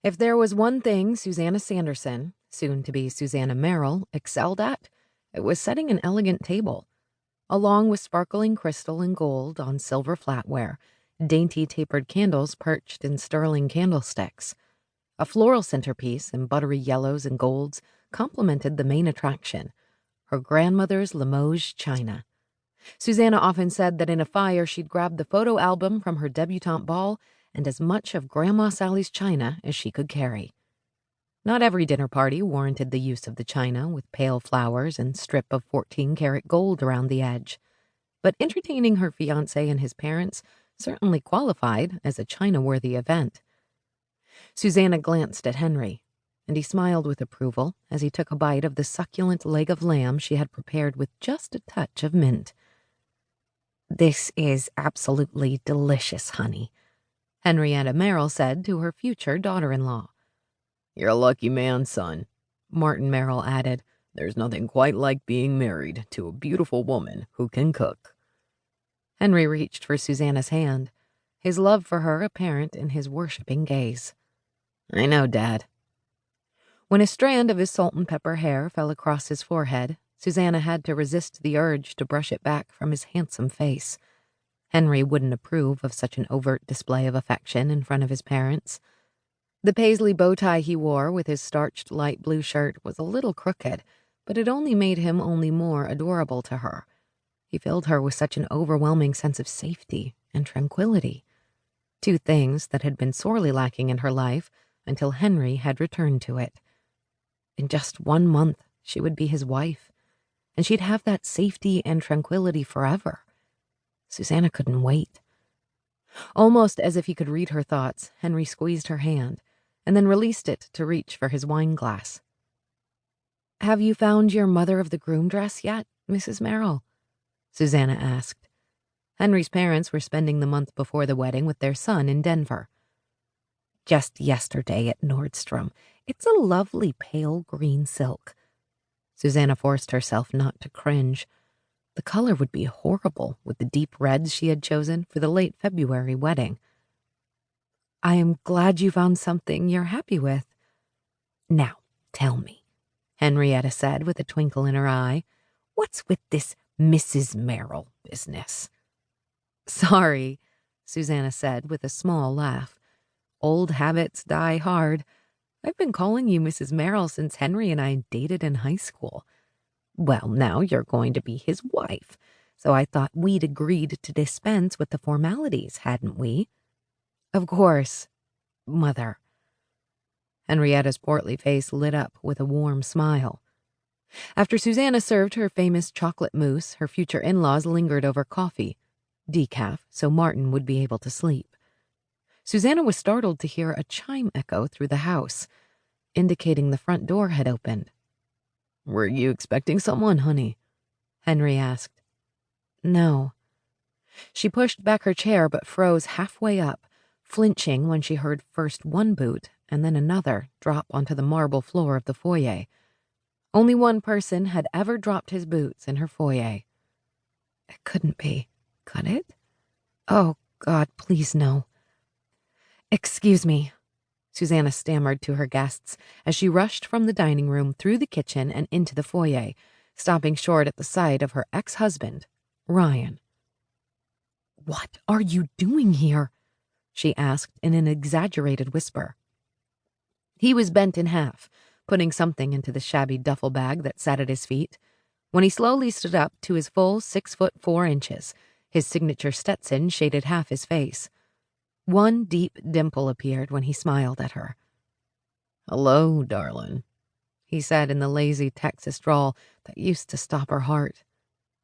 If there was one thing Susannah Sanderson, soon to be Susannah Merrill, excelled at, it was setting an elegant table. Along with sparkling crystal and gold on silver flatware, dainty tapered candles perched in sterling candlesticks. A floral centerpiece in buttery yellows and golds complemented the main attraction, her grandmother's Limoges china. Susannah often said that in a fire she'd grab the photo album from her debutante ball and as much of Grandma Sally's china as she could carry. Not every dinner party warranted the use of the china with pale flowers and strip of 14-karat gold around the edge, but entertaining her fiancé and his parents certainly qualified as a china-worthy event. Susannah glanced at Henry, and he smiled with approval as he took a bite of the succulent leg of lamb she had prepared with just a touch of mint. "This is absolutely delicious, honey," Henrietta Merrill said to her future daughter-in-law. "You're a lucky man, son," Martin Merrill added. "There's nothing quite like being married to a beautiful woman who can cook." Henry reached for Susannah's hand, his love for her apparent in his worshipping gaze. "I know, Dad." When a strand of his salt and pepper hair fell across his forehead, Susannah had to resist the urge to brush it back from his handsome face. Henry wouldn't approve of such an overt display of affection in front of his parents. The paisley bow tie he wore with his starched light blue shirt was a little crooked, but it only made him only more adorable to her. He filled her with such an overwhelming sense of safety and tranquility, two things that had been sorely lacking in her life until Henry had returned to it. In just 1 month, she would be his wife, and she'd have that safety and tranquility forever. Susannah couldn't wait. Almost as if he could read her thoughts, Henry squeezed her hand and then released it to reach for his wine glass. "Have you found your mother of the groom dress yet, Mrs. Merrill?" Susannah asked. Henry's parents were spending the month before the wedding with their son in Denver. "Just yesterday at Nordstrom. It's a lovely pale green silk." Susannah forced herself not to cringe. The color would be horrible with the deep reds she had chosen for the late February wedding. "I am glad you found something you're happy with." "Now, tell me," Henrietta said with a twinkle in her eye, "what's with this Mrs. Merrill business?" "Sorry," Susannah said with a small laugh. "Old habits die hard. I've been calling you Mrs. Merrill since Henry and I dated in high school. Well, now you're going to be his wife, so I thought we'd agreed to dispense with the formalities, hadn't we?" "Of course, Mother." Henrietta's portly face lit up with a warm smile. After Susannah served her famous chocolate mousse, her future in-laws lingered over coffee, decaf, so Martin would be able to sleep. Susannah was startled to hear a chime echo through the house, indicating the front door had opened. "Were you expecting someone, honey?" Henry asked. "No." She pushed back her chair but froze halfway up, flinching when she heard first one boot and then another drop onto the marble floor of the foyer. Only one person had ever dropped his boots in her foyer. It couldn't be, could it? Oh, God, please no. "Excuse me," Susannah stammered to her guests as she rushed from the dining room through the kitchen and into the foyer, stopping short at the sight of her ex-husband, Ryan. "What are you doing here?" she asked in an exaggerated whisper. He was bent in half, putting something into the shabby duffel bag that sat at his feet. When he slowly stood up to his full 6'4", his signature Stetson shaded half his face. One deep dimple appeared when he smiled at her. "Hello, darling," he said in the lazy Texas drawl that used to stop her heart.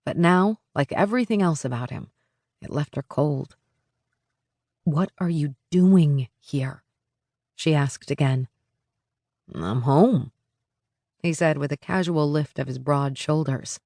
But now, like everything else about him, it left her cold. "What are you doing here?" she asked again. "I'm home," he said with a casual lift of his broad shoulders.